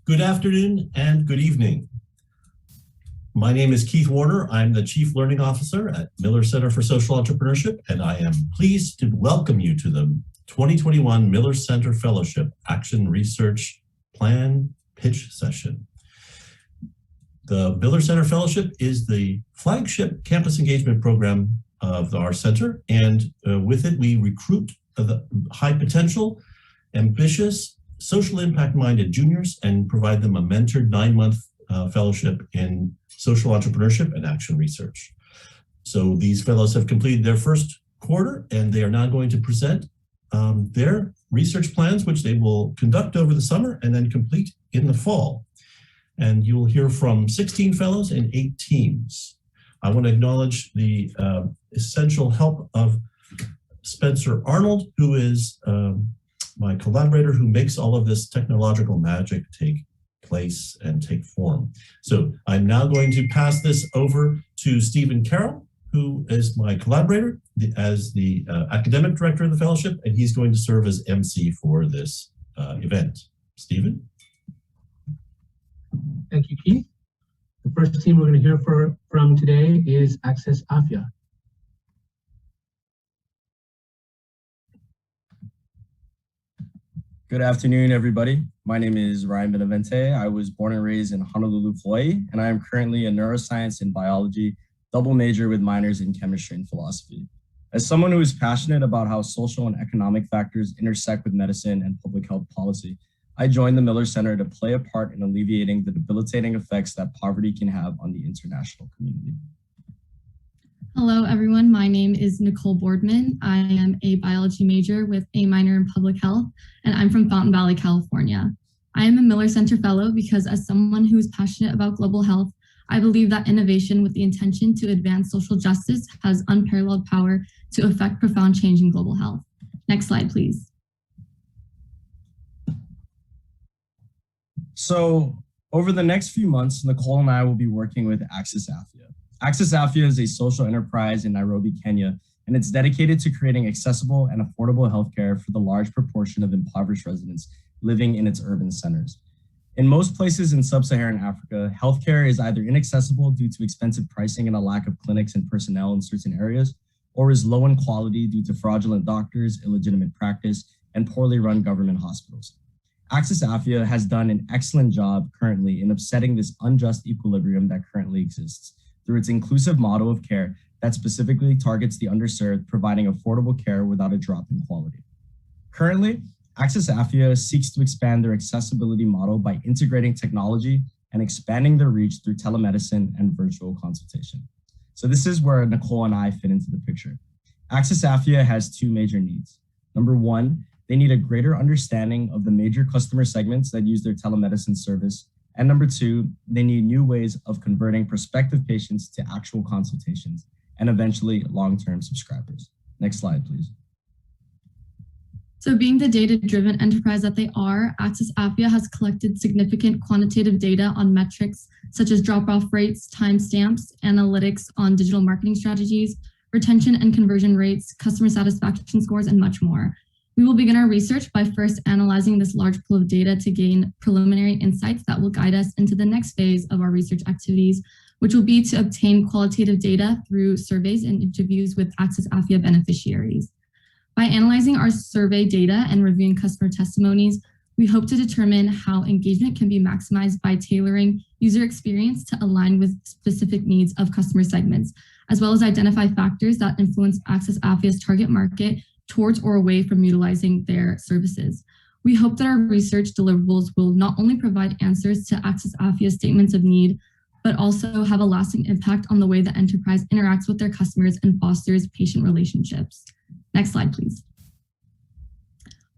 Good afternoon and good evening. My name is Keith Warner. I'm the Chief Learning Officer at Miller Center for Social Entrepreneurship, and I am pleased to welcome you to the 2021 Miller Center Fellowship Action Research Plan Pitch Session. The Miller Center Fellowship is the flagship campus engagement program of our center, and with it we recruit the high potential, ambitious, social impact-minded juniors and provide them a mentored 9-month fellowship in social entrepreneurship and action research. So these fellows have completed their first quarter and they are now going to present their research plans, which they will conduct over the summer and then complete in the fall. And you will hear from 16 fellows and 8 teams. I want to acknowledge the essential help of Spencer Arnold, who is my collaborator who makes all of this technological magic take place and take form. So I'm now going to pass this over to Stephen Carroll, who is my collaborator as the academic director of the fellowship, and he's going to serve as MC for this event. Stephen? Thank you, Keith. The first team we're going to hear from today is Access Afya. Good afternoon, everybody. My name is Ryan Benavente. I was born and raised in Honolulu, Hawaii, and I am currently a neuroscience and biology double major with minors in chemistry and philosophy. As someone who is passionate about how social and economic factors intersect with medicine and public health policy, I joined the Miller Center to play a part in alleviating the debilitating effects that poverty can have on the international community. Hello, everyone. My name is Nicole Boardman. I am a biology major with a minor in public health, and I'm from Fountain Valley, California. I am a Miller Center Fellow because as someone who is passionate about global health, I believe that innovation with the intention to advance social justice has unparalleled power to affect profound change in global health. Next slide, please. So over the next few months, Nicole and I will be working with Access Afya. Access Afya is a social enterprise in Nairobi, Kenya, and it's dedicated to creating accessible and affordable healthcare for the large proportion of impoverished residents living in its urban centers. In most places in sub-Saharan Africa, healthcare is either inaccessible due to expensive pricing and a lack of clinics and personnel in certain areas, or is low in quality due to fraudulent doctors, illegitimate practice, and poorly run government hospitals. Access Afya has done an excellent job currently in upsetting this unjust equilibrium that currently exists through its inclusive model of care that specifically targets the underserved, providing affordable care without a drop in quality. Currently, Access Afya seeks to expand their accessibility model by integrating technology and expanding their reach through telemedicine and virtual consultation. So this is where Nicole and I fit into the picture. Access Afya has 2 major needs. Number 1, they need a greater understanding of the major customer segments that use their telemedicine service. And number 2, they need new ways of converting prospective patients to actual consultations and eventually long-term subscribers. Next slide, please. So being the data-driven enterprise that they are, Access Afya has collected significant quantitative data on metrics such as drop-off rates, timestamps, analytics on digital marketing strategies, retention and conversion rates, customer satisfaction scores, and much more. We will begin our research by first analyzing this large pool of data to gain preliminary insights that will guide us into the next phase of our research activities, which will be to obtain qualitative data through surveys and interviews with Access Afya beneficiaries. By analyzing our survey data and reviewing customer testimonies, we hope to determine how engagement can be maximized by tailoring user experience to align with specific needs of customer segments, as well as identify factors that influence Access Afya's target market towards or away from utilizing their services. We hope that our research deliverables will not only provide answers to Access Afya's statements of need, but also have a lasting impact on the way the enterprise interacts with their customers and fosters patient relationships. Next slide, please.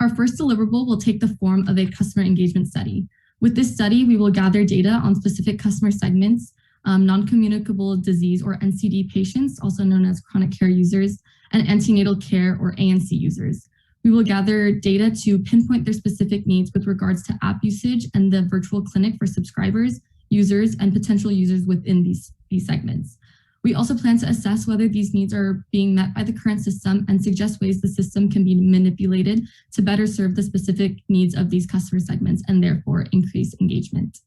Our first deliverable will take the form of a customer engagement study. With this study, we will gather data on specific customer segments, non-communicable disease or NCD patients, also known as chronic care users, and antenatal care or ANC users. We will gather data to pinpoint their specific needs with regards to app usage and the virtual clinic for subscribers, users, and potential users within these segments. We also plan to assess whether these needs are being met by the current system and suggest ways the system can be manipulated to better serve the specific needs of these customer segments and therefore increase engagement.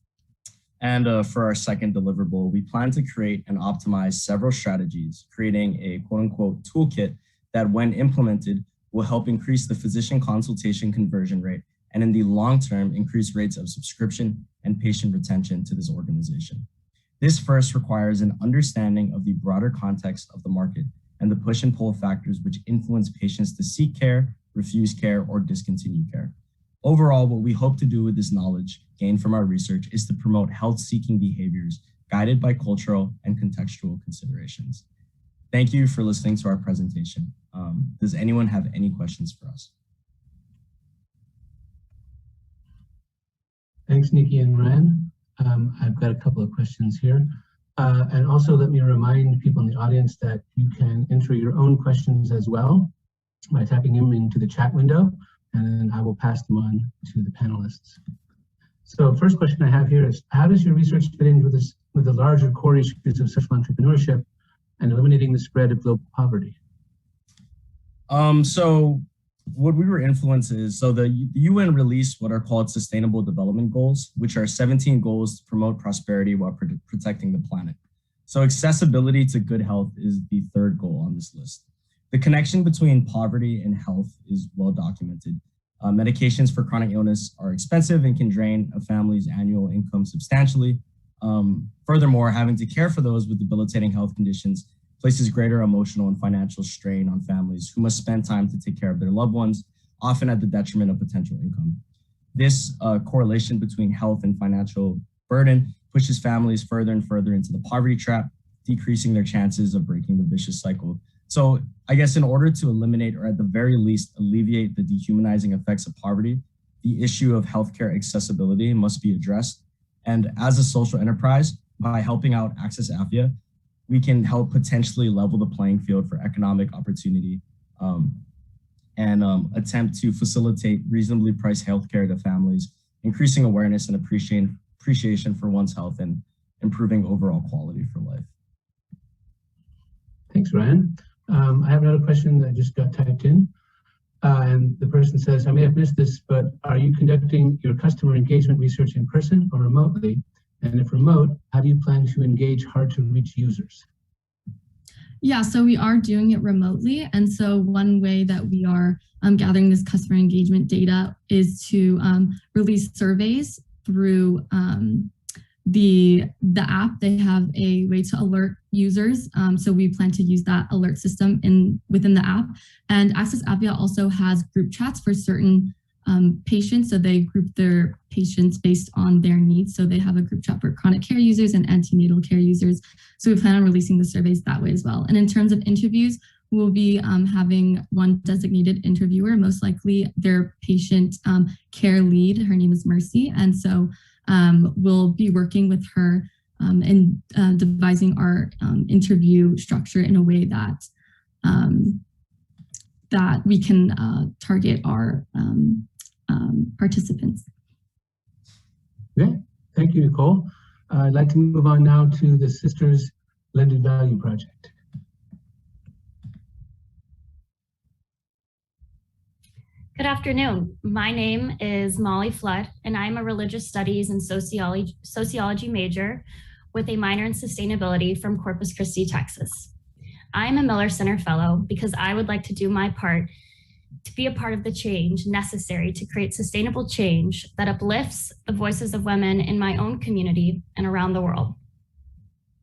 And for our second deliverable, we plan to create and optimize several strategies, creating a quote unquote toolkit that when implemented will help increase the physician consultation conversion rate and in the long term, increase rates of subscription and patient retention to this organization. This first requires an understanding of the broader context of the market and the push and pull factors which influence patients to seek care, refuse care, or discontinue care. Overall, what we hope to do with this knowledge gained from our research is to promote health-seeking behaviors guided by cultural and contextual considerations. Thank you for listening to our presentation. Does anyone have any questions for us? Thanks, Nikki and Ryan. I've got a couple of questions here. And also let me remind people in the audience that you can enter your own questions as well by typing them into the chat window, and then I will pass them on to the panelists. So first question I have here is, how does your research fit in with the larger core issues of social entrepreneurship and eliminating the spread of global poverty? So what we were influenced is, so the UN released what are called Sustainable Development Goals, which are 17 goals to promote prosperity while protecting the planet. So accessibility to good health is the third goal on this list. The connection between poverty and health is well documented. Medications for chronic illness are expensive and can drain a family's annual income substantially. Furthermore, having to care for those with debilitating health conditions places greater emotional and financial strain on families who must spend time to take care of their loved ones, often at the detriment of potential income. This correlation between health and financial burden pushes families further and further into the poverty trap, decreasing their chances of breaking the vicious cycle. So I guess in order to eliminate, or at the very least alleviate, the dehumanizing effects of poverty, the issue of healthcare accessibility must be addressed. And as a social enterprise, by helping out Access Afya, we can help potentially level the playing field for economic opportunity and attempt to facilitate reasonably priced healthcare to families, increasing awareness and appreciation for one's health and improving overall quality for life. Thanks, Ryan. I have another question that just got typed in. And the person says, I may have missed this, but are you conducting your customer engagement research in person or remotely? And if remote, how do you plan to engage hard to reach users? Yeah, so we are doing it remotely. And so one way that we are gathering this customer engagement data is to release surveys through the app. They have a way to alert users. So we plan to use that alert system within the app. And Access Afya also has group chats for certain patients. So they group their patients based on their needs. So they have a group chat for chronic care users and antenatal care users. So we plan on releasing the surveys that way as well. And in terms of interviews, we'll be having one designated interviewer, most likely their patient care lead. Her name is Mercy. And so we'll be working with her and devising our interview structure in a way that that we can target our participants. Okay, thank you, Nicole. I'd like to move on now to the Sisters Blended Value Project. Good afternoon. My name is Molly Flood, and I'm a religious studies and sociology major with a minor in sustainability from Corpus Christi, Texas. I'm a Miller Center Fellow because I would like to do my part to be a part of the change necessary to create sustainable change that uplifts the voices of women in my own community and around the world.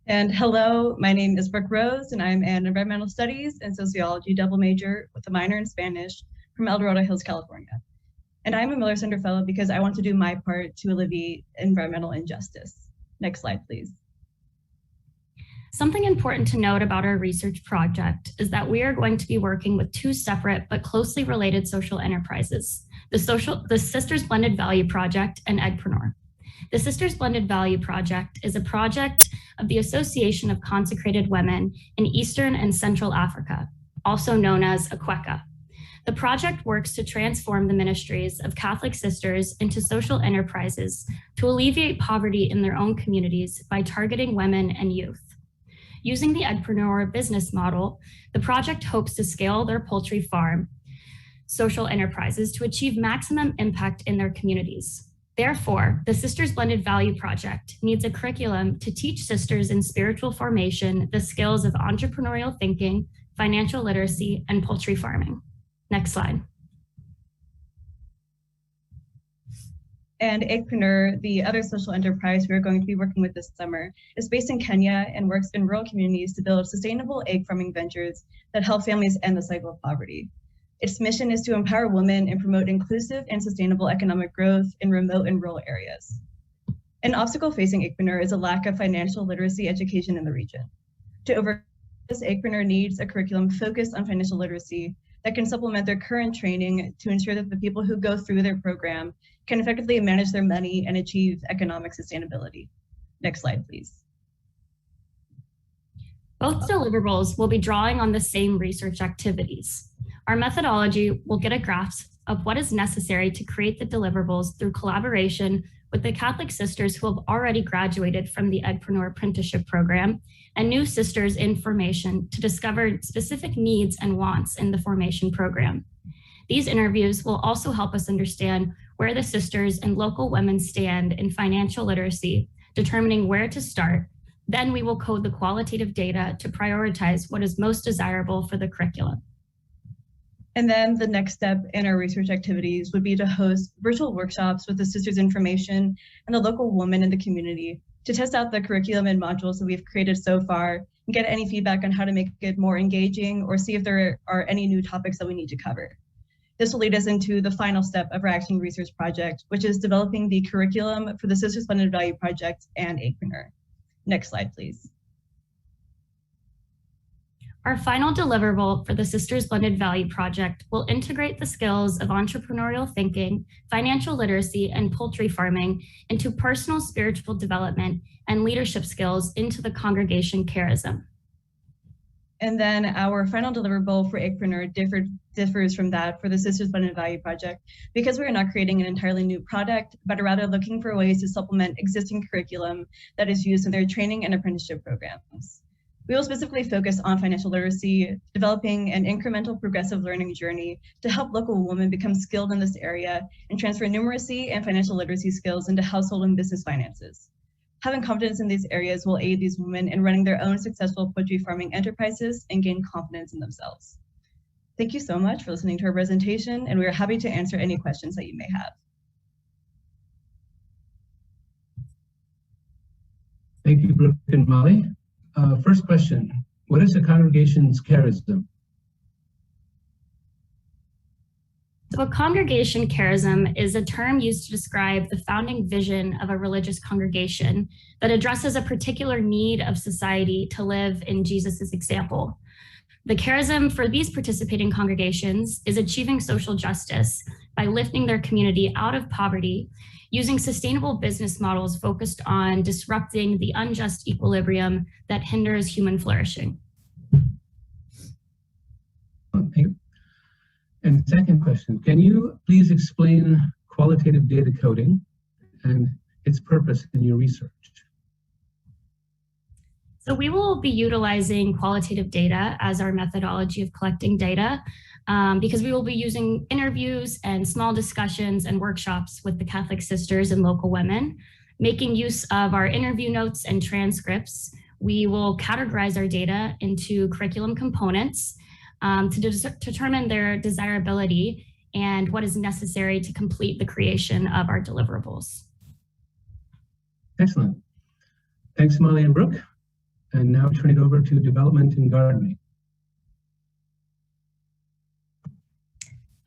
And hello, my name is Brooke Rose, and I'm an environmental studies and sociology double major with a minor in Spanish from El Dorado Hills, California. And I'm a Miller Center Fellow because I want to do my part to alleviate environmental injustice. Next slide, please. Something important to note about our research project is that we are going to be working with two separate but closely related social enterprises, the Sisters Blended Value Project and Eggpreneur. The Sisters Blended Value Project is a project of the Association of Consecrated Women in Eastern and Central Africa, also known as AQUECA. The project works to transform the ministries of Catholic sisters into social enterprises to alleviate poverty in their own communities by targeting women and youth. Using the Eggpreneur business model, the project hopes to scale their poultry farm social enterprises to achieve maximum impact in their communities. Therefore, the Sisters Blended Value Project needs a curriculum to teach sisters in spiritual formation the skills of entrepreneurial thinking, financial literacy, and poultry farming. Next slide. And Eggpreneur, the other social enterprise we are going to be working with this summer, is based in Kenya and works in rural communities to build sustainable egg farming ventures that help families end the cycle of poverty. Its mission is to empower women and promote inclusive and sustainable economic growth in remote and rural areas. An obstacle facing Eggpreneur is a lack of financial literacy education in the region. To overcome this, Eggpreneur needs a curriculum focused on financial literacy that can supplement their current training to ensure that the people who go through their program can effectively manage their money and achieve economic sustainability. Next slide, please. Both deliverables will be drawing on the same research activities. Our methodology will get a grasp of what is necessary to create the deliverables through collaboration with the Catholic sisters who have already graduated from the Eggpreneur apprenticeship program and new sisters in formation to discover specific needs and wants in the formation program. These interviews will also help us understand where the sisters and local women stand in financial literacy, determining where to start. Then we will code the qualitative data to prioritize what is most desirable for the curriculum. And then the next step in our research activities would be to host virtual workshops with the sisters information and the local women in the community to test out the curriculum and modules that we've created so far and get any feedback on how to make it more engaging or see if there are any new topics that we need to cover. This will lead us into the final step of our action research project, which is developing the curriculum for the Sisters Blended Value Project and Eggpreneur. Next slide, please. Our final deliverable for the Sisters Blended Value Project will integrate the skills of entrepreneurial thinking, financial literacy, and poultry farming into personal spiritual development and leadership skills into the congregation charism. And then our final deliverable for Eggpreneur differs from that for the Sisters Blended Value Project because we are not creating an entirely new product, but rather looking for ways to supplement existing curriculum that is used in their training and apprenticeship programs. We will specifically focus on financial literacy, developing an incremental progressive learning journey to help local women become skilled in this area and transfer numeracy and financial literacy skills into household and business finances. Having confidence in these areas will aid these women in running their own successful poultry farming enterprises and gain confidence in themselves. Thank you so much for listening to our presentation, and we are happy to answer any questions that you may have. Thank you, Brooke and Molly. First question, what is a congregation's charism? So a congregation charism is a term used to describe the founding vision of a religious congregation that addresses a particular need of society to live in Jesus's example. The charism for these participating congregations is achieving social justice by lifting their community out of poverty, using sustainable business models focused on disrupting the unjust equilibrium that hinders human flourishing. Thank you. And second question, can you please explain qualitative data coding and its purpose in your research? So we will be utilizing qualitative data as our methodology of collecting data because we will be using interviews and small discussions and workshops with the Catholic sisters and local women. Making use of our interview notes and transcripts, we will categorize our data into curriculum components to determine their desirability and what is necessary to complete the creation of our deliverables. Excellent. Thanks, Molly and Brooke. And now turn it over to development and gardening.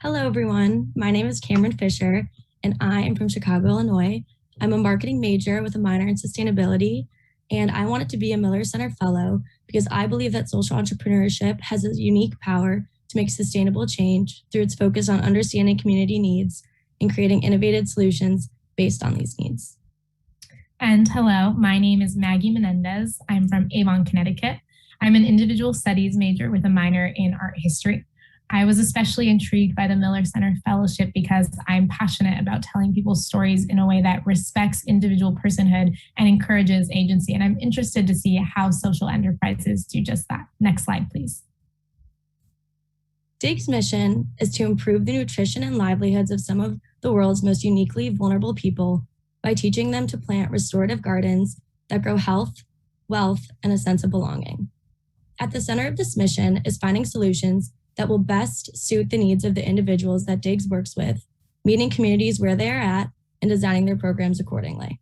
Hello, everyone. My name is Cameron Fisher, and I am from Chicago, Illinois. I'm a marketing major with a minor in sustainability, and I wanted to be a Miller Center Fellow because I believe that social entrepreneurship has a unique power to make sustainable change through its focus on understanding community needs and creating innovative solutions based on these needs. And hello, my name is Maggie Menendez. I'm from Avon, Connecticut. I'm an individual studies major with a minor in art history. I was especially intrigued by the Miller Center Fellowship because I'm passionate about telling people's stories in a way that respects individual personhood and encourages agency. And I'm interested to see how social enterprises do just that. Next slide, please. DIG's mission is to improve the nutrition and livelihoods of some of the world's most uniquely vulnerable people by teaching them to plant restorative gardens that grow health, wealth, and a sense of belonging. At the center of this mission is finding solutions that will best suit the needs of the individuals that DIGS works with, meeting communities where they are at, and designing their programs accordingly.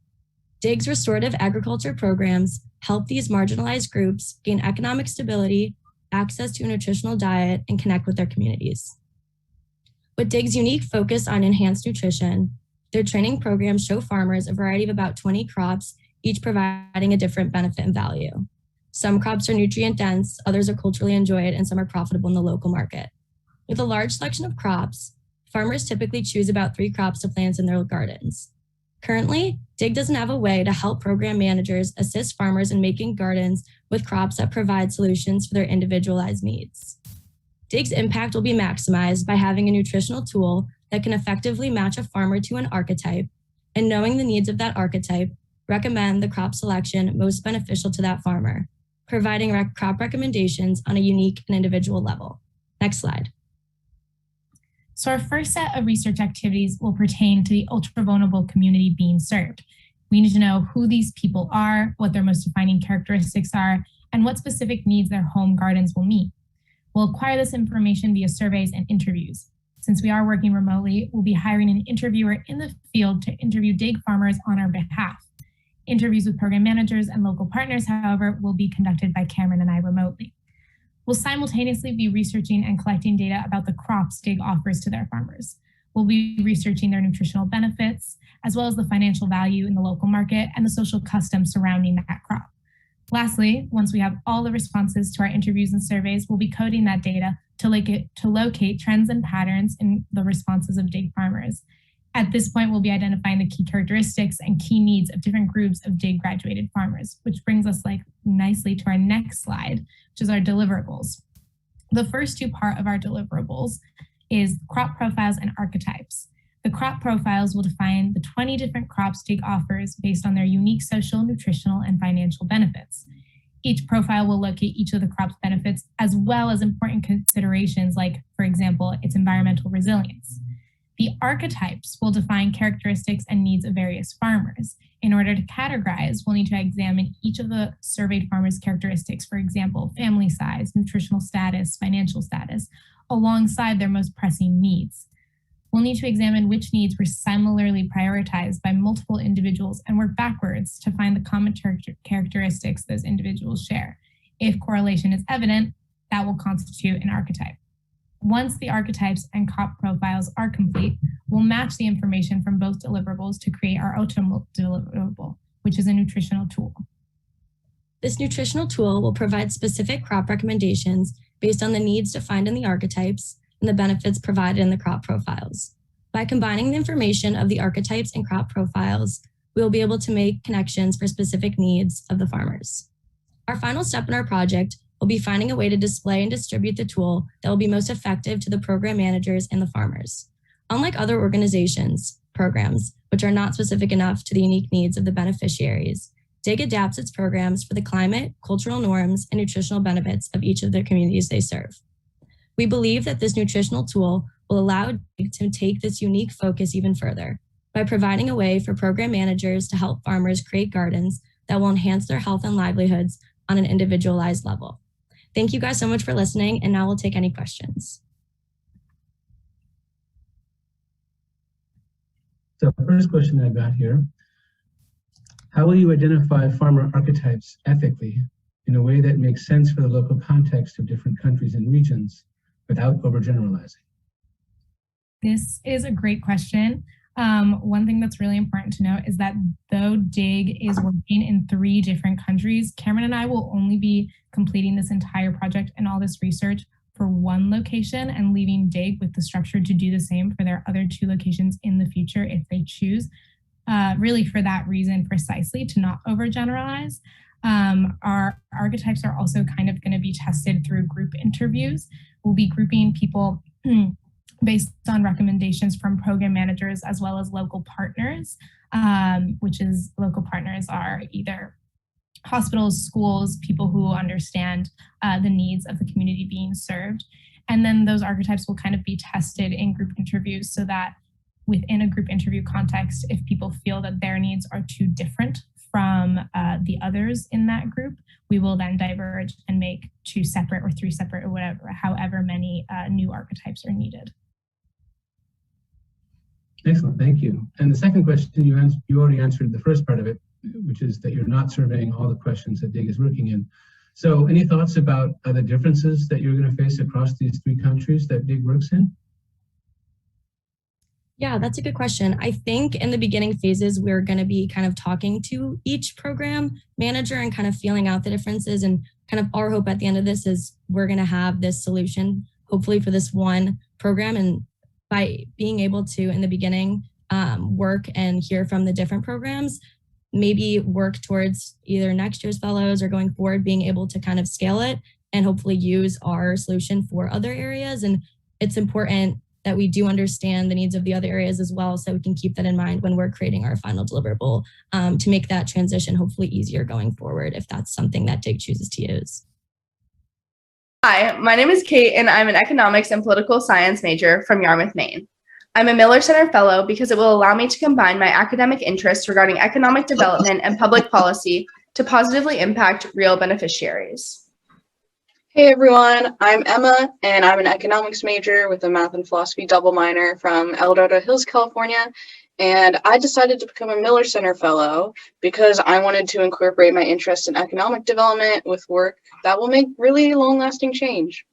DIG's restorative agriculture programs help these marginalized groups gain economic stability, access to a nutritional diet, and connect with their communities. With DIG's unique focus on enhanced nutrition, their training programs show farmers a variety of about 20 crops, each providing a different benefit and value. Some crops are nutrient dense, others are culturally enjoyed, and some are profitable in the local market. With a large selection of crops, farmers typically choose about 3 crops to plant in their gardens. Currently, DIG doesn't have a way to help program managers assist farmers in making gardens with crops that provide solutions for their individualized needs. DIG's impact will be maximized by having a nutritional tool that can effectively match a farmer to an archetype, and knowing the needs of that archetype, recommend the crop selection most beneficial to that farmer, providing crop recommendations on a unique and individual level. Next slide. So our first set of research activities will pertain to the ultra-vulnerable community being served. We need to know who these people are, what their most defining characteristics are, and what specific needs their home gardens will meet. We'll acquire this information via surveys and interviews. Since we are working remotely, we'll be hiring an interviewer in the field to interview DIG farmers on our behalf. Interviews with program managers and local partners, however, will be conducted by Cameron and I remotely. We'll simultaneously be researching and collecting data about the crops DIG offers to their farmers. We'll be researching their nutritional benefits, as well as the financial value in the local market and the social customs surrounding that crop. Lastly, once we have all the responses to our interviews and surveys, we'll be coding that data to locate trends and patterns in the responses of DIG farmers. At this point, we'll be identifying the key characteristics and key needs of different groups of DIG graduated farmers, which brings us nicely to our next slide, which is our deliverables. The first 2 parts of our deliverables is crop profiles and archetypes. The crop profiles will define the 20 different crops DIG offers based on their unique social, nutritional, and financial benefits. Each profile will locate each of the crop's benefits, as well as important considerations like, for example, its environmental resilience. The archetypes will define characteristics and needs of various farmers. In order to categorize, we'll need to examine each of the surveyed farmers' characteristics, for example, family size, nutritional status, financial status, alongside their most pressing needs. We'll need to examine which needs were similarly prioritized by multiple individuals and work backwards to find the common characteristics those individuals share. If correlation is evident, that will constitute an archetype. Once the archetypes and crop profiles are complete, we'll match the information from both deliverables to create our ultimate deliverable, which is a nutritional tool. This nutritional tool will provide specific crop recommendations based on the needs defined in the archetypes and the benefits provided in the crop profiles. By combining the information of the archetypes and crop profiles, we will be able to make connections for specific needs of the farmers. Our final step in our project will be finding a way to display and distribute the tool that will be most effective to the program managers and the farmers. Unlike other organizations' programs, which are not specific enough to the unique needs of the beneficiaries, DIG adapts its programs for the climate, cultural norms, and nutritional benefits of each of the communities they serve. We believe that this nutritional tool will allow DIG to take this unique focus even further by providing a way for program managers to help farmers create gardens that will enhance their health and livelihoods on an individualized level. Thank you guys so much for listening, and now we'll take any questions. So first question I've got here, how will you identify farmer archetypes ethically in a way that makes sense for the local context of different countries and regions without overgeneralizing? This is a great question. One thing that's really important to note is that though DIG is working in 3 different countries, Cameron and I will only be completing this entire project and all this research for 1 location and leaving DIG with the structure to do the same for their other 2 locations in the future if they choose. Really for that reason precisely, to not overgeneralize. Our archetypes are also kind of going to be tested through group interviews we'll be grouping people based on recommendations from program managers as well as local partners, which is local partners are either hospitals, schools, people who understand the needs of the community being served. And then those archetypes will kind of be tested in group interviews so that within a group interview context, if people feel that their needs are too different from the others in that group, we will then diverge and make 2 separate or 3 separate or whatever, however many new archetypes are needed. Excellent, thank you. And the second question, you already answered the first part of it, which is that you're not surveying all the questions that DIG is working in. So any thoughts about the differences that you're going to face across these 3 countries that DIG works in? Yeah, that's a good question. I think in the beginning phases, we're going to be kind of talking to each program manager and kind of feeling out the differences. And kind of our hope at the end of this is we're going to have this solution, hopefully for this one program. And by being able to, in the beginning, work and hear from the different programs, maybe work towards either next year's fellows or going forward, being able to kind of scale it and hopefully use our solution for other areas. And it's important that we do understand the needs of the other areas as well, so we can keep that in mind when we're creating our final deliverable to make that transition hopefully easier going forward if that's something that DIG chooses to use. Hi, my name is Kate and I'm an economics and political science major from Yarmouth, Maine. I'm a Miller Center Fellow because it will allow me to combine my academic interests regarding economic development and public policy to positively impact real beneficiaries. Hey everyone, I'm Emma and I'm an economics major with a math and philosophy double minor from El Dorado Hills, California. And I decided to become a Miller Center Fellow because I wanted to incorporate my interest in economic development with work that will make really long-lasting change.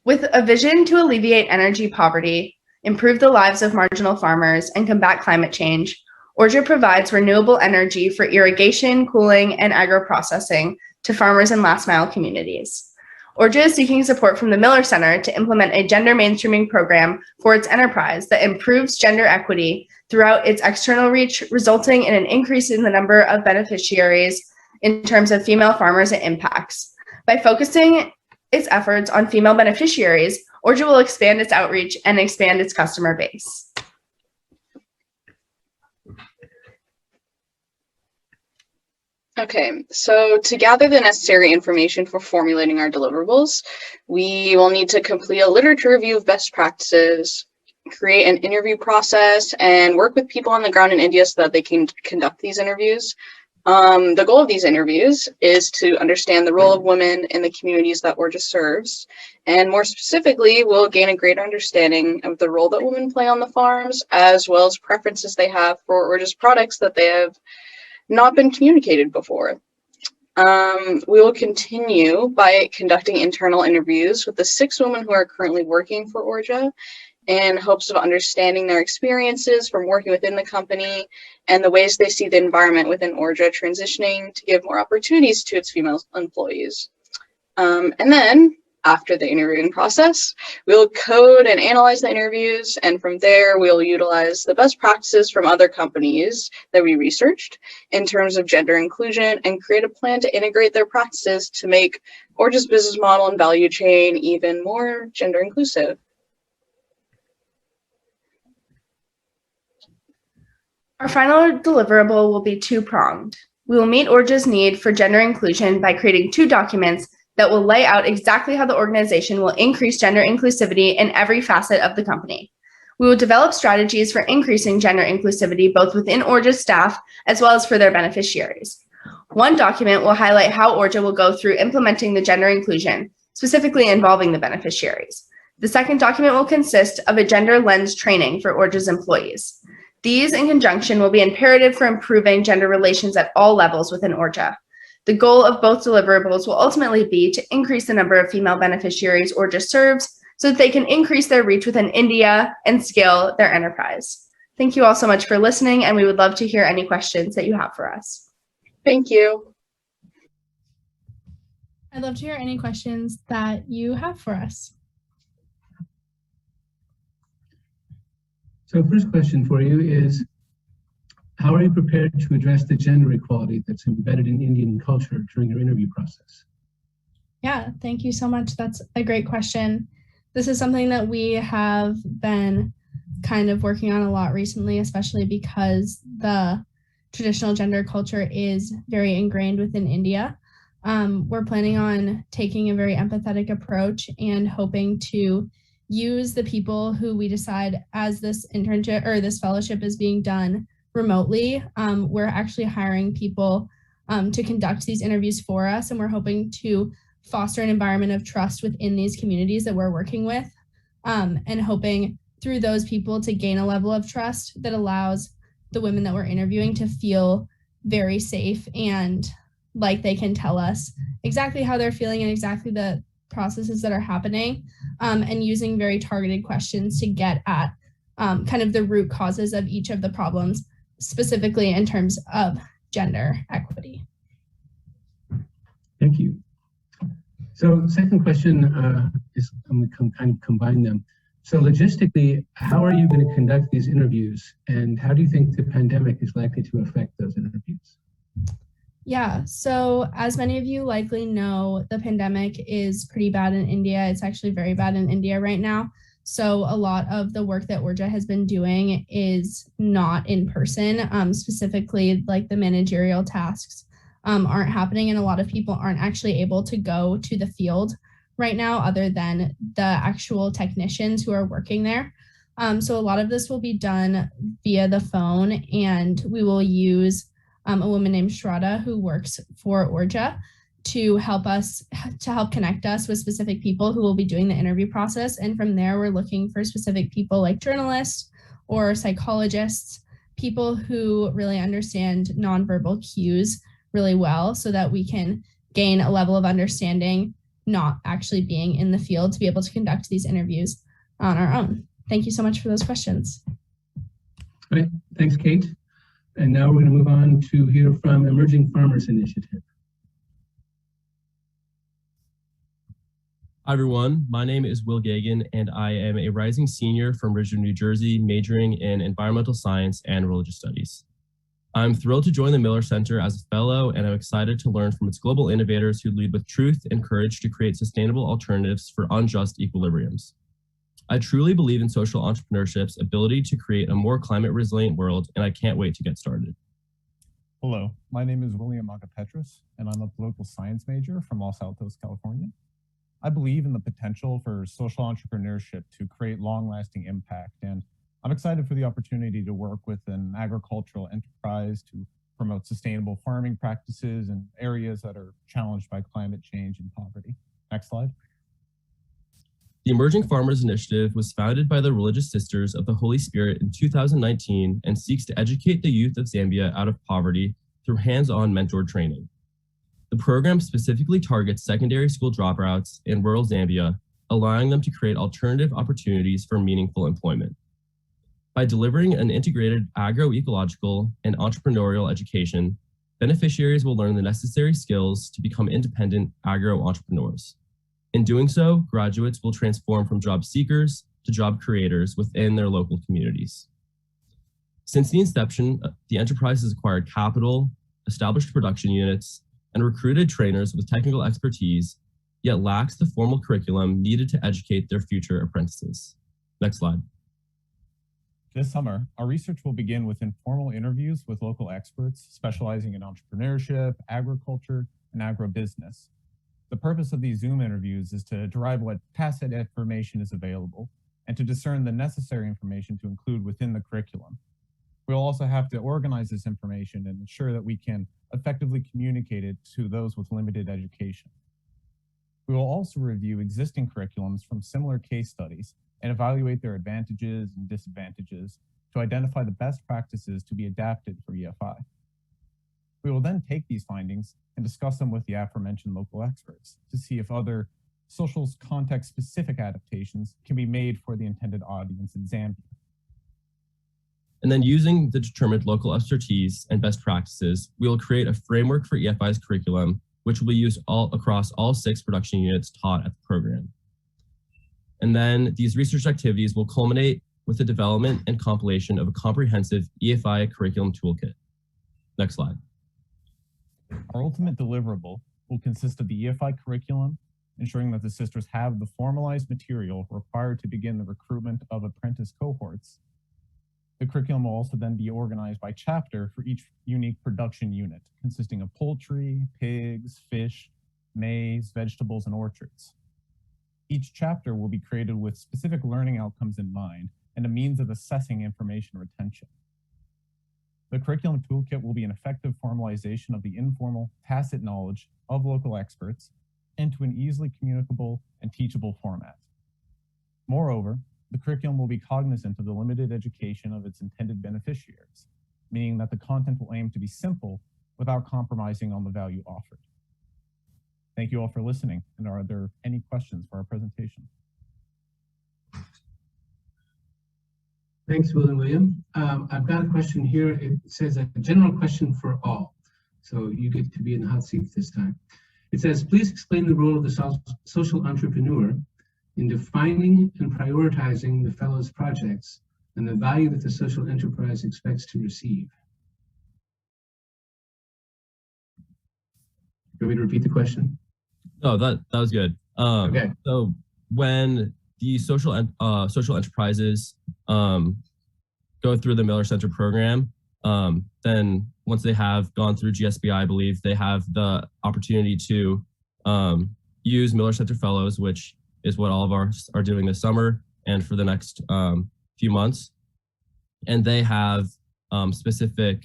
With a vision to alleviate energy poverty, improve the lives of marginal farmers, and combat climate change, OORJA provides renewable energy for irrigation, cooling, and agro-processing to farmers and last-mile communities. OORJA is seeking support from the Miller Center to implement a gender mainstreaming program for its enterprise that improves gender equity throughout its external reach, resulting in an increase in the number of beneficiaries in terms of female farmers it impacts. By focusing its efforts on female beneficiaries, OORJA will expand its outreach and expand its customer base. Okay, so to gather the necessary information for formulating our deliverables, we will need to complete a literature review of best practices, create an interview process, and work with people on the ground in India so that they can conduct these interviews. The goal of these interviews is to understand the role of women in the communities that OORJA serves, and more specifically, we'll gain a greater understanding of the role that women play on the farms, as well as preferences they have for OORJA's products that they have not been communicated before. We will continue by conducting internal interviews with the 6 women who are currently working for OORJA in hopes of understanding their experiences from working within the company and the ways they see the environment within OORJA transitioning to give more opportunities to its female employees. And then, after the interviewing process, we'll code and analyze the interviews, and from there, we'll utilize the best practices from other companies that we researched in terms of gender inclusion and create a plan to integrate their practices to make OORJA's business model and value chain even more gender inclusive. Our final deliverable will be 2-pronged. We will meet OORJA's need for gender inclusion by creating 2 documents that will lay out exactly how the organization will increase gender inclusivity in every facet of the company. We will develop strategies for increasing gender inclusivity both within OORJA's staff as well as for their beneficiaries. One document will highlight how OORJA will go through implementing the gender inclusion, specifically involving the beneficiaries. The second document will consist of a gender lens training for OORJA's employees. These, in conjunction, will be imperative for improving gender relations at all levels within OORJA. The goal of both deliverables will ultimately be to increase the number of female beneficiaries OORJA serves so that they can increase their reach within India and scale their enterprise. Thank you all so much for listening, and we would love to hear any questions that you have for us. Thank you. I'd love to hear any questions that you have for us. So first question for you is, how are you prepared to address the gender equality that's embedded in Indian culture during your interview process? Yeah, thank you so much. That's a great question. This is something that we have been kind of working on a lot recently, especially because the traditional gender culture is very ingrained within India. We're planning on taking a very empathetic approach and hoping to use the people who we decide as this internship or this fellowship is being done remotely. We're actually hiring people to conduct these interviews for us, and we're hoping to foster an environment of trust within these communities that we're working with, and hoping through those people to gain a level of trust that allows the women that we're interviewing to feel very safe and like they can tell us exactly how they're feeling and exactly the processes that are happening, and using very targeted questions to get at kind of the root causes of each of the problems, specifically in terms of gender equity. Thank you. So second question is, I'm going to kind of combine them. So logistically, how are you going to conduct these interviews, and how do you think the pandemic is likely to affect those interviews? Yeah, so as many of you likely know, the pandemic is pretty bad in India. It's actually very bad in India right now. So a lot of the work that OORJA has been doing is not in person, specifically like the managerial tasks aren't happening, and a lot of people aren't actually able to go to the field right now other than the actual technicians who are working there. So a lot of this will be done via the phone, and we will use a woman named Shraddha who works for OORJA to help connect us with specific people who will be doing the interview process. And from there, we're looking for specific people like journalists or psychologists, people who really understand nonverbal cues really well, so that we can gain a level of understanding, not actually being in the field, to be able to conduct these interviews on our own. Thank you so much for those questions. All right, thanks, Kate. And now we're going to move on to hear from Emerging Farmers Initiative. Hi, everyone. My name is Will Gagan, and I am a rising senior from Richmond, New Jersey, majoring in environmental science and religious studies. I'm thrilled to join the Miller Center as a fellow, and I'm excited to learn from its global innovators who lead with truth and courage to create sustainable alternatives for unjust equilibriums. I truly believe in social entrepreneurship's ability to create a more climate resilient world, and I can't wait to get started. Hello, my name is William Magapetros, and I'm a political science major from Los Altos, California. I believe in the potential for social entrepreneurship to create long-lasting impact, and I'm excited for the opportunity to work with an agricultural enterprise to promote sustainable farming practices in areas that are challenged by climate change and poverty. Next slide. The Emerging Farmers Initiative was founded by the Religious Sisters of the Holy Spirit in 2019 and seeks to educate the youth of Zambia out of poverty through hands-on mentor training. The program specifically targets secondary school dropouts in rural Zambia, allowing them to create alternative opportunities for meaningful employment. By delivering an integrated agroecological and entrepreneurial education, beneficiaries will learn the necessary skills to become independent agro-entrepreneurs. In doing so, graduates will transform from job seekers to job creators within their local communities. Since the inception, the enterprise has acquired capital, established production units, and recruited trainers with technical expertise, yet lacks the formal curriculum needed to educate their future apprentices. Next slide. This summer, our research will begin with informal interviews with local experts specializing in entrepreneurship, agriculture, and agribusiness. The purpose of these Zoom interviews is to derive what tacit information is available and to discern the necessary information to include within the curriculum. We'll also have to organize this information and ensure that we can effectively communicate it to those with limited education. We will also review existing curriculums from similar case studies and evaluate their advantages and disadvantages to identify the best practices to be adapted for EFI. We will then take these findings and discuss them with the aforementioned local experts to see if other social context-specific adaptations can be made for the intended audience in Zambia. And then using the determined local expertise and best practices, we will create a framework for EFI's curriculum, which will be used across all 6 production units taught at the program. And then these research activities will culminate with the development and compilation of a comprehensive EFI curriculum toolkit. Next slide. Our ultimate deliverable will consist of the EFI curriculum ensuring that the sisters have the formalized material required to begin the recruitment of apprentice cohorts. The curriculum will also then be organized by chapter for each unique production unit, consisting of poultry, pigs, fish, maize, vegetables, and orchards. Each chapter will be created with specific learning outcomes in mind and a means of assessing information retention. The curriculum toolkit will be an effective formalization of the informal, tacit knowledge of local experts into an easily communicable and teachable format. Moreover, the curriculum will be cognizant of the limited education of its intended beneficiaries, meaning that the content will aim to be simple without compromising on the value offered. Thank you all for listening. And are there any questions for our presentation? Thanks, Will and William. I've got a question here. It says a general question for all. So you get to be in the hot seat this time. It says, please explain the role of the social entrepreneur in defining and prioritizing the fellows' projects and the value that the social enterprise expects to receive. You want me to repeat the question? Oh, that was good. Okay. So when the social enterprises go through the Miller Center program, then once they have gone through GSBI, I believe they have the opportunity to use Miller Center Fellows, which is what all of ours are doing this summer and for the next few months. And they have specific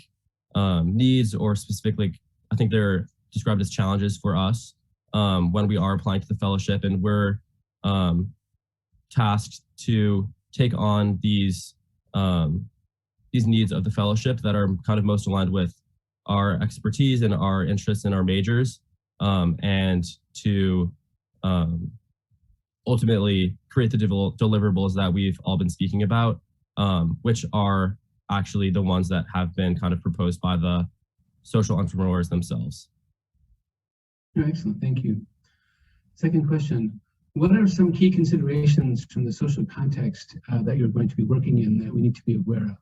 needs, or specifically, I think they're described as challenges for us when we are applying to the fellowship, and we're tasked to take on these needs of the fellowship that are kind of most aligned with our expertise and our interests in our majors, and to ultimately create the deliverables that we've all been speaking about, which are actually the ones that have been kind of proposed by the social entrepreneurs themselves. Excellent, thank you. Second question, what are some key considerations from the social context that you're going to be working in that we need to be aware of?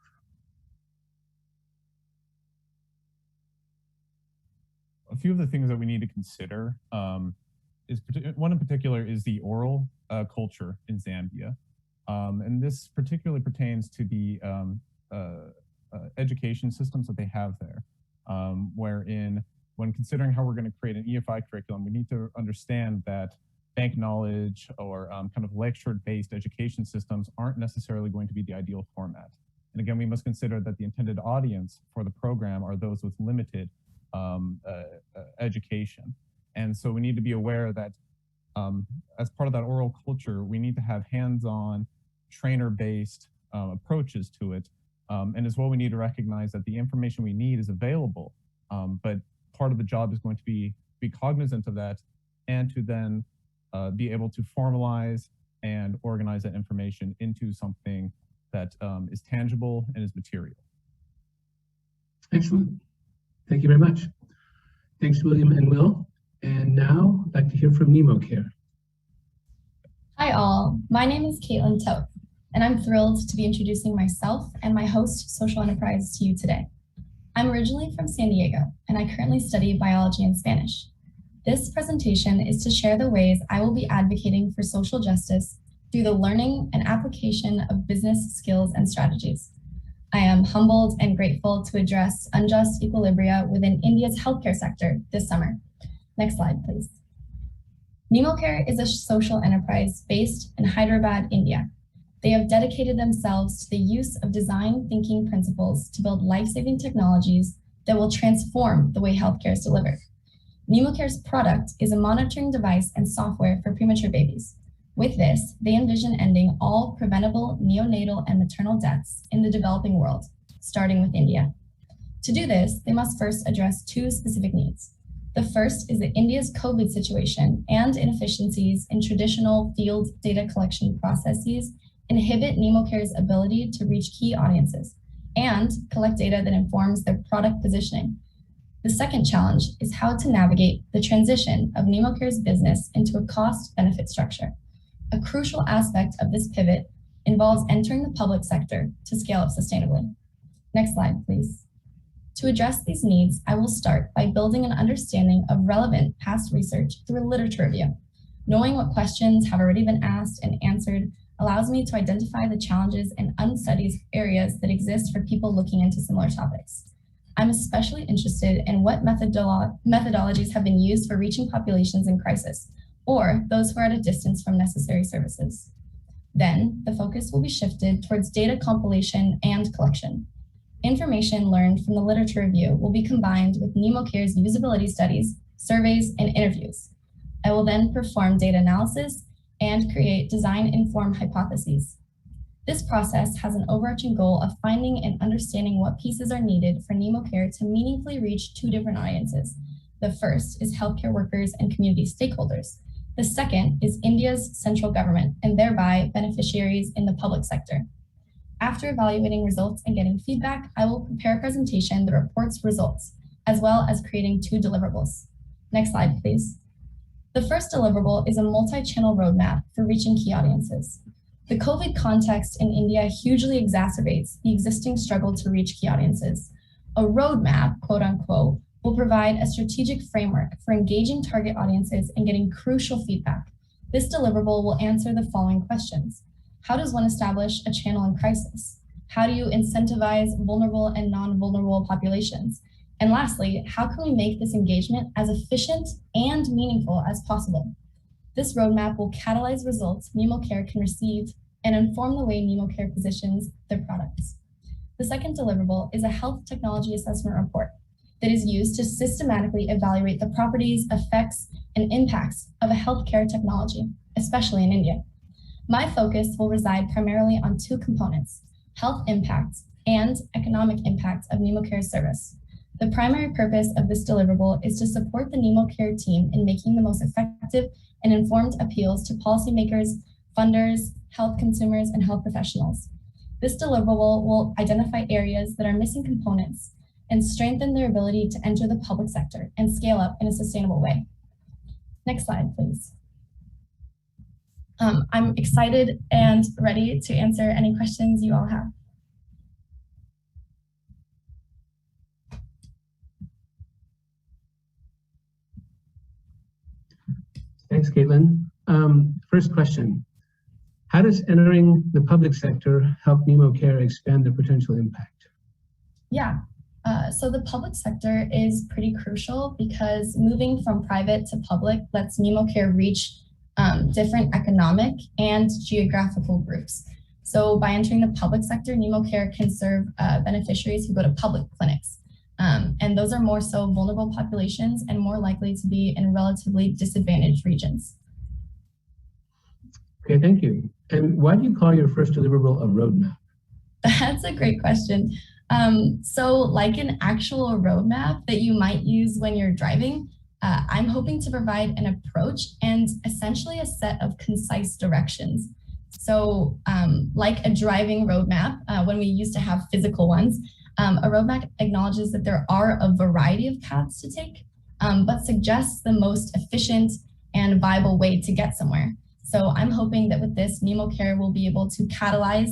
A few of the things that we need to consider one in particular is the oral culture in Zambia. And this particularly pertains to the education systems that they have there, wherein when considering how we're going to create an EFI curriculum, we need to understand that bank knowledge or kind of lecture-based education systems aren't necessarily going to be the ideal format. And again, we must consider that the intended audience for the program are those with limited education. And so we need to be aware that as part of that oral culture, we need to have hands-on, trainer-based approaches to it. And as well, we need to recognize that the information we need is available, but part of the job is going to be cognizant of that and to then be able to formalize and organize that information into something that is tangible and is material. Excellent. Thank you very much. Thanks, William and Will. And now I'd like to hear from nemocare. Hi all, my name is Caitlin Toth, and I'm thrilled to be introducing myself and my host social enterprise to you today. I'm originally from San Diego, and I currently study biology and Spanish. This presentation is to share the ways I will be advocating for social justice through the learning and application of business skills and strategies. I am humbled and grateful to address unjust equilibria within India's healthcare sector this summer. Next slide, please. nemocare is a social enterprise based in Hyderabad, India. They have dedicated themselves to the use of design thinking principles to build life-saving technologies that will transform the way healthcare is delivered. nemocare's product is a monitoring device and software for premature babies. With this, they envision ending all preventable neonatal and maternal deaths in the developing world, starting with India. To do this, they must first address two specific needs. The first is that India's COVID situation and inefficiencies in traditional field data collection processes inhibit nemocare's ability to reach key audiences and collect data that informs their product positioning. The second challenge is how to navigate the transition of nemocare's business into a cost-benefit structure. A crucial aspect of this pivot involves entering the public sector to scale up sustainably. Next slide, please. To address these needs, I will start by building an understanding of relevant past research through a literature review. Knowing what questions have already been asked and answered allows me to identify the challenges and unstudied areas that exist for people looking into similar topics. I'm especially interested in what methodologies have been used for reaching populations in crisis, or those who are at a distance from necessary services. Then, the focus will be shifted towards data compilation and collection. Information learned from the literature review will be combined with nemocare's usability studies, surveys, and interviews. I will then perform data analysis and create design-informed hypotheses. This process has an overarching goal of finding and understanding what pieces are needed for nemocare to meaningfully reach two different audiences. The first is healthcare workers and community stakeholders. The second is India's central government and thereby beneficiaries in the public sector. After evaluating results and getting feedback, I will prepare a presentation that reports results, as well as creating two deliverables. Next slide, please. The first deliverable is a multi-channel roadmap for reaching key audiences. The COVID context in India hugely exacerbates the existing struggle to reach key audiences. A roadmap, quote unquote, will provide a strategic framework for engaging target audiences and getting crucial feedback. This deliverable will answer the following questions. How does one establish a channel in crisis? How do you incentivize vulnerable and non-vulnerable populations? And lastly, how can we make this engagement as efficient and meaningful as possible? This roadmap will catalyze results nemocare can receive and inform the way nemocare positions their products. The second deliverable is a health technology assessment report that is used to systematically evaluate the properties, effects, and impacts of a healthcare technology, especially in India. My focus will reside primarily on two components, health impacts and economic impacts of nemocare service. The primary purpose of this deliverable is to support the nemocare team in making the most effective and informed appeals to policymakers, funders, health consumers, and health professionals. This deliverable will identify areas that are missing components and strengthen their ability to enter the public sector and scale up in a sustainable way. Next slide, please. I'm excited and ready to answer any questions you all have. Thanks, Caitlin. First question. How does entering the public sector help nemocare expand the potential impact? Yeah, so the public sector is pretty crucial because moving from private to public lets nemocare reach different economic and geographical groups. So by entering the public sector, nemocare can serve beneficiaries who go to public clinics. And those are more so vulnerable populations and more likely to be in relatively disadvantaged regions. Okay, thank you. And why do you call your first deliverable a roadmap? That's a great question. So like an actual roadmap that you might use when you're driving, I'm hoping to provide an approach and essentially a set of concise directions. So like a driving roadmap, when we used to have physical ones, a roadmap acknowledges that there are a variety of paths to take, but suggests the most efficient and viable way to get somewhere. So I'm hoping that with this, nemocare will be able to catalyze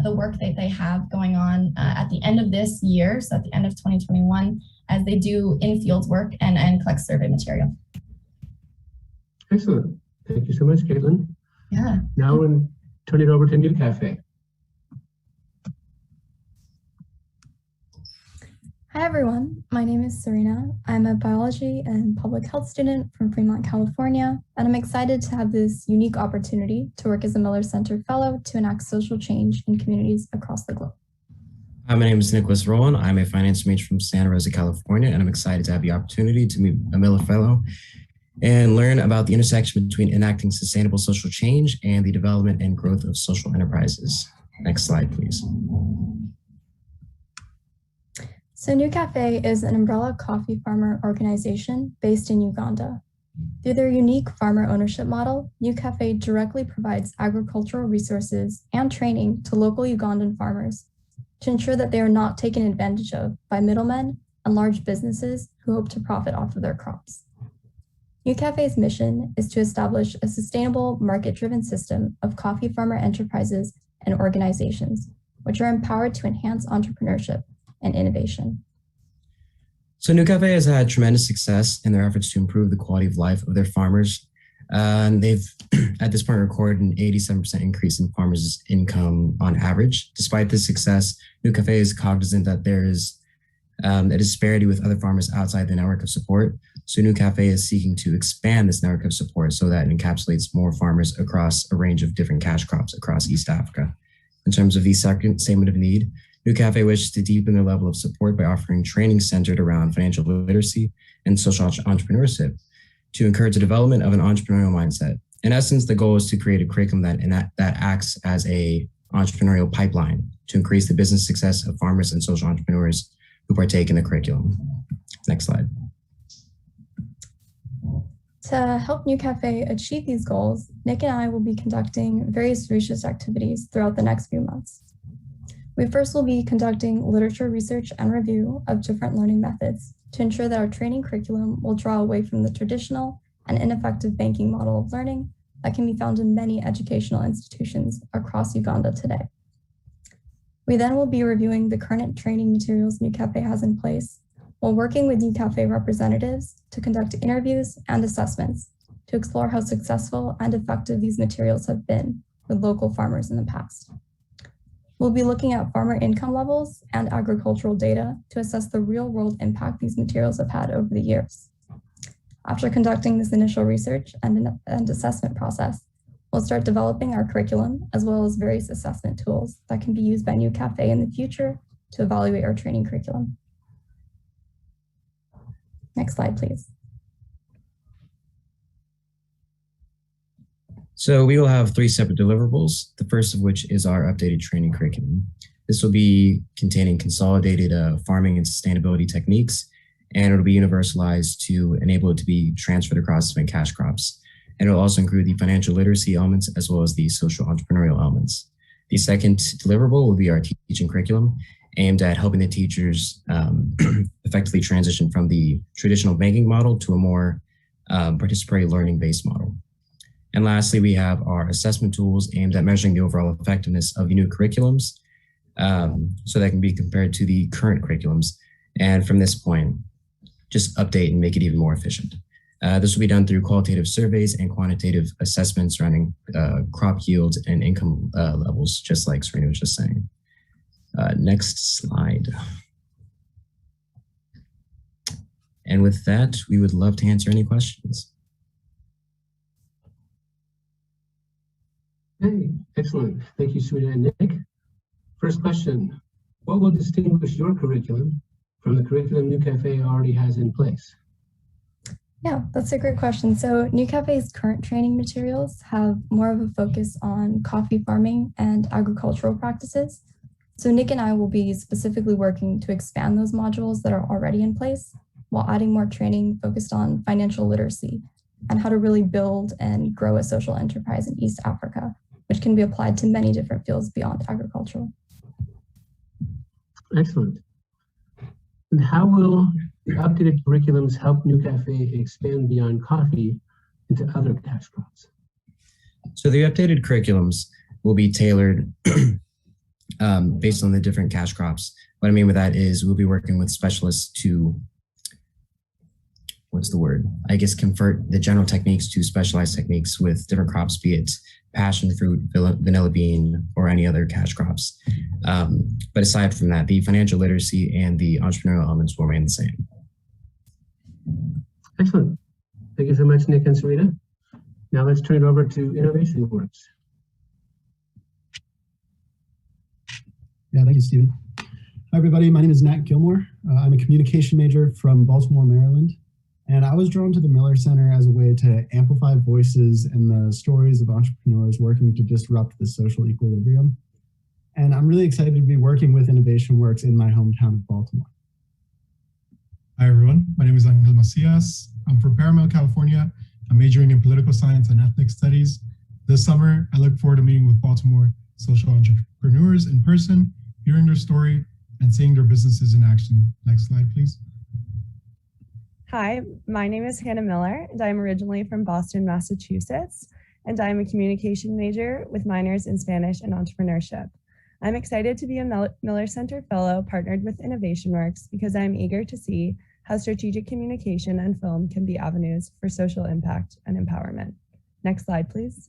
the work that they have going on at the end of this year, so at the end of 2021, as they do in-field work and collect survey material. Excellent. Thank you so much, Caitlin. Yeah. Now we'll turn it over to New Cafe. Hi everyone, my name is Serena. I'm a biology and public health student from Fremont, California, and I'm excited to have this unique opportunity to work as a Miller Center Fellow to enact social change in communities across the globe. Hi, my name is Nicholas Rowan. I'm a finance major from Santa Rosa, California, and I'm excited to have the opportunity to meet a Miller Fellow and learn about the intersection between enacting sustainable social change and the development and growth of social enterprises. Next slide, please. So New Cafe is an umbrella coffee farmer organization based in Uganda. Through their unique farmer ownership model, New Cafe directly provides agricultural resources and training to local Ugandan farmers to ensure that they are not taken advantage of by middlemen and large businesses who hope to profit off of their crops. New Cafe's mission is to establish a sustainable, market-driven system of coffee farmer enterprises and organizations, which are empowered to enhance entrepreneurship and innovation. So New Cafe has had tremendous success in their efforts to improve the quality of life of their farmers They've, at this point, recorded an 87% increase in farmers' income on average. Despite this success, New Cafe is cognizant that there is a disparity with other farmers outside the network of support. So New Cafe is seeking to expand this network of support so that it encapsulates more farmers across a range of different cash crops across East Africa. In terms of the second statement of need, New Cafe wishes to deepen their level of support by offering training centered around financial literacy and social entrepreneurship to encourage the development of an entrepreneurial mindset. In essence, the goal is to create a curriculum that acts as a entrepreneurial pipeline to increase the business success of farmers and social entrepreneurs who partake in the curriculum. Next slide. To help New Cafe achieve these goals, Nick and I will be conducting various research activities throughout the next few months. We first will be conducting literature research and review of different learning methods to ensure that our training curriculum will draw away from the traditional and ineffective banking model of learning that can be found in many educational institutions across Uganda today. We then will be reviewing the current training materials New Cafe has in place while working with New Cafe representatives to conduct interviews and assessments to explore how successful and effective these materials have been with local farmers in the past. We'll be looking at farmer income levels and agricultural data to assess the real-world impact these materials have had over the years. After conducting this initial research and assessment process, we'll start developing our curriculum as well as various assessment tools that can be used by New Cafe in the future to evaluate our training curriculum. Next slide, please. So we will have 3 separate deliverables, the first of which is our updated training curriculum. This will be containing consolidated farming and sustainability techniques, and it'll be universalized to enable it to be transferred across different cash crops. And it'll also include the financial literacy elements as well as the social entrepreneurial elements. The second deliverable will be our teaching curriculum, aimed at helping the teachers effectively transition from the traditional banking model to a more participatory learning-based model. And lastly, we have our assessment tools aimed at measuring the overall effectiveness of the new curriculums so that can be compared to the current curriculums. And from this point, just update and make it even more efficient. This will be done through qualitative surveys and quantitative assessments surrounding crop yields and income levels, just like Serena was just saying. Next slide. And with that, we would love to answer any questions. Hey, excellent. Thank you, Serena and Nick. First question, what will distinguish your curriculum from the curriculum New Cafe already has in place? Yeah, that's a great question. So New Cafe's current training materials have more of a focus on coffee farming and agricultural practices. So Nick and I will be specifically working to expand those modules that are already in place while adding more training focused on financial literacy and how to really build and grow a social enterprise in East Africa, which can be applied to many different fields beyond agricultural. Excellent. And how will the updated curriculums help New Cafe expand beyond coffee into other cash crops? So the updated curriculums will be tailored based on the different cash crops. What I mean with that is we'll be working with specialists to, convert the general techniques to specialized techniques with different crops, be it passion fruit, vanilla bean, or any other cash crops. But aside from that, the financial literacy and the entrepreneurial elements will remain the same. Excellent. Thank you so much, Nick and Serena. Now let's turn it over to InnovationWorks. Yeah, thank you, Stephen. Hi, everybody. My name is Nat Gilmore. I'm a communication major from Baltimore, Maryland. And I was drawn to the Miller Center as a way to amplify voices and the stories of entrepreneurs working to disrupt the social equilibrium. And I'm really excited to be working with InnovationWorks in my hometown of Baltimore. Hi, everyone. My name is Angel Macias. I'm from Paramount, California. I'm majoring in political science and ethnic studies. This summer, I look forward to meeting with Baltimore social entrepreneurs in person, hearing their story, and seeing their businesses in action. Next slide, please. Hi, my name is Hannah Miller, and I'm originally from Boston, Massachusetts, and I'm a communication major with minors in Spanish and entrepreneurship. I'm excited to be a Miller Center Fellow partnered with InnovationWorks because I'm eager to see how strategic communication and film can be avenues for social impact and empowerment. Next slide, please.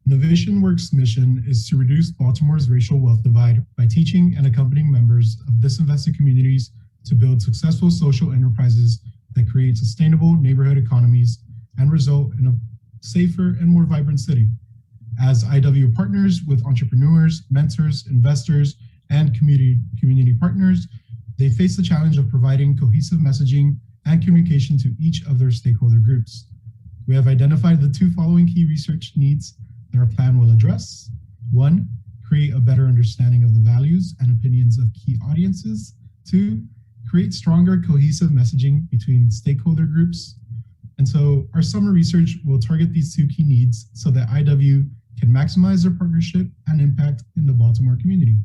Innovation Works' mission is to reduce Baltimore's racial wealth divide by teaching and accompanying members of disinvested communities to build successful social enterprises that create sustainable neighborhood economies and result in a safer and more vibrant city. As IW partners with entrepreneurs, mentors, investors, and community partners, they face the challenge of providing cohesive messaging and communication to each of their stakeholder groups. We have identified the two following key research needs that our plan will address. One, create a better understanding of the values and opinions of key audiences. Two, create stronger cohesive messaging between stakeholder groups. And so our summer research will target these two key needs so that IW can maximize their partnership and impact in the Baltimore community.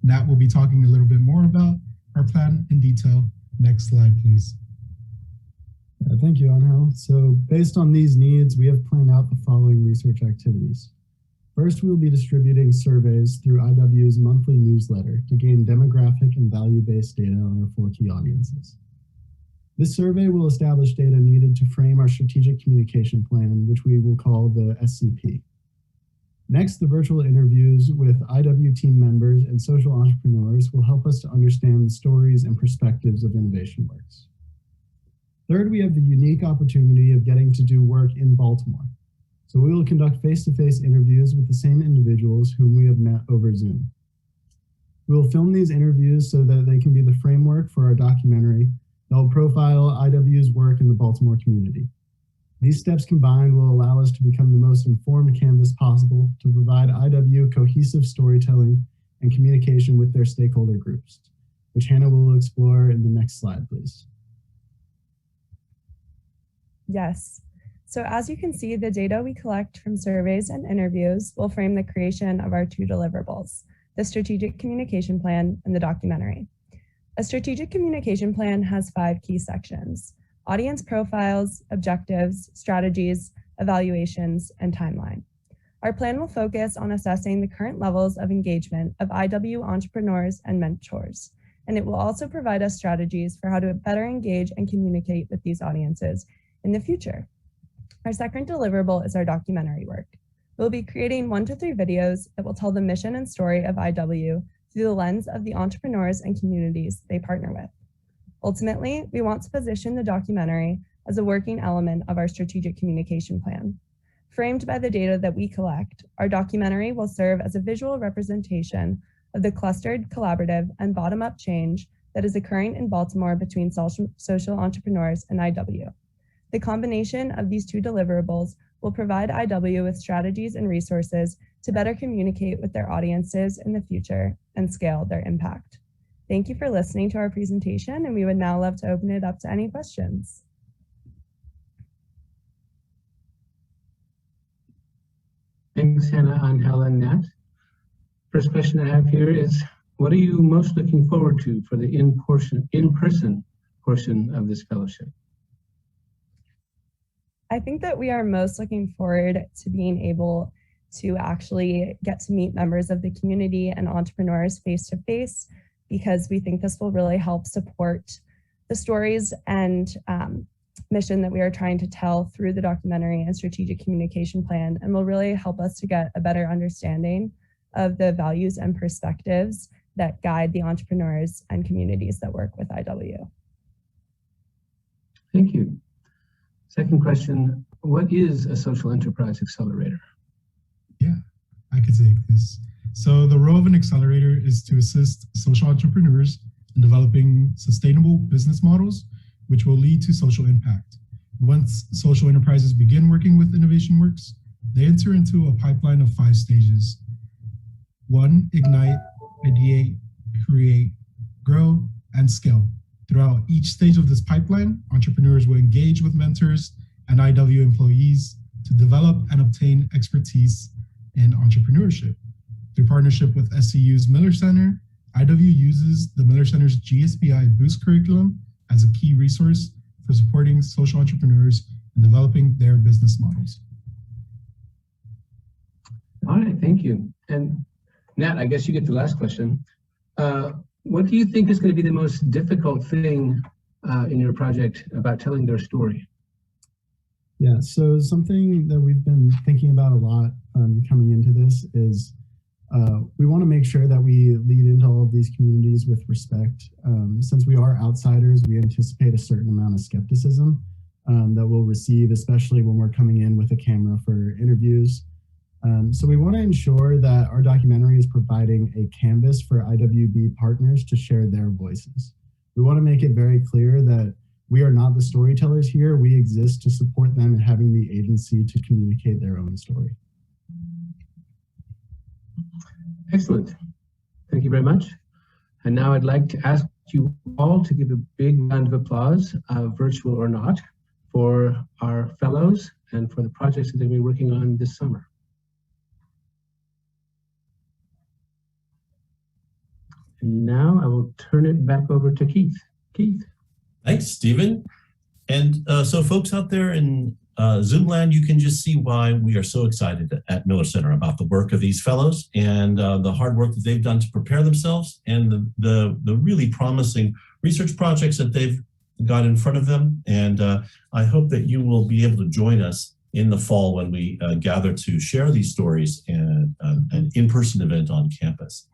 Nat will be talking a little bit more about our plan in detail. Next slide, please. Thank you, Angel. So based on these needs, we have planned out the following research activities. First, we will be distributing surveys through IW's monthly newsletter to gain demographic and value-based data on our 4 key audiences. This survey will establish data needed to frame our strategic communication plan, which we will call the SCP. Next, the virtual interviews with IW team members and social entrepreneurs will help us to understand the stories and perspectives of Innovation Works. Third, we have the unique opportunity of getting to do work in Baltimore. So we will conduct face-to-face interviews with the same individuals whom we have met over Zoom. We will film these interviews so that they can be the framework for our documentary that will profile IW's work in the Baltimore community. These steps combined will allow us to become the most informed canvas possible to provide IW cohesive storytelling and communication with their stakeholder groups, which Hannah will explore in the next slide, please. Yes. So as you can see, the data we collect from surveys and interviews will frame the creation of our 2 deliverables, the strategic communication plan and the documentary. A strategic communication plan has 5 key sections: audience profiles, objectives, strategies, evaluations, and timeline. Our plan will focus on assessing the current levels of engagement of IW entrepreneurs and mentors, and it will also provide us strategies for how to better engage and communicate with these audiences in the future. Our second deliverable is our documentary work. We'll be creating 1 to 3 videos that will tell the mission and story of IW through the lens of the entrepreneurs and communities they partner with. Ultimately, we want to position the documentary as a working element of our strategic communication plan. Framed by the data that we collect, our documentary will serve as a visual representation of the clustered, collaborative, and bottom-up change that is occurring in Baltimore between social entrepreneurs and IW. The combination of these 2 deliverables will provide IW with strategies and resources to better communicate with their audiences in the future and scale their impact. Thank you for listening to our presentation, and we would now love to open it up to any questions. Thanks, Hannah, Angel, and Nat. First question I have here is, what are you most looking forward to for the in-person portion of this fellowship? I think that we are most looking forward to being able to actually get to meet members of the community and entrepreneurs face to face, because we think this will really help support the stories and mission that we are trying to tell through the documentary and strategic communication plan, and will really help us to get a better understanding of the values and perspectives that guide the entrepreneurs and communities that work with IW. Thank you. Second question, what is a social enterprise accelerator? Yeah, I could take this. So the role of an accelerator is to assist social entrepreneurs in developing sustainable business models, which will lead to social impact. Once social enterprises begin working with Innovation Works, they enter into a pipeline of 5 stages. 1, ignite, ideate, create, grow, and scale. Throughout each stage of this pipeline, entrepreneurs will engage with mentors and IW employees to develop and obtain expertise in entrepreneurship. Through partnership with SCU's Miller Center, IW uses the Miller Center's GSBI Boost curriculum as a key resource for supporting social entrepreneurs in developing their business models. All right, thank you. And Nat, I guess you get the last question. What do you think is going to be the most difficult thing in your project about telling their story? Yeah, so something that we've been thinking about a lot coming into this is we want to make sure that we lead into all of these communities with respect. Since we are outsiders, we anticipate a certain amount of skepticism that we'll receive, especially when we're coming in with a camera for interviews. So we want to ensure that our documentary is providing a canvas for IWB partners to share their voices. We want to make it very clear that we are not the storytellers here. We exist to support them in having the agency to communicate their own story. Excellent. Thank you very much. And now I'd like to ask you all to give a big round of applause, virtual or not, for our fellows and for the projects that they've been working on this summer. And now I will turn it back over to Keith. Keith. Thanks, Stephen. And so folks out there in Zoom land, you can just see why we are so excited at Miller Center about the work of these fellows and the hard work that they've done to prepare themselves and the really promising research projects that they've got in front of them. And I hope that you will be able to join us in the fall when we gather to share these stories and an in-person event on campus.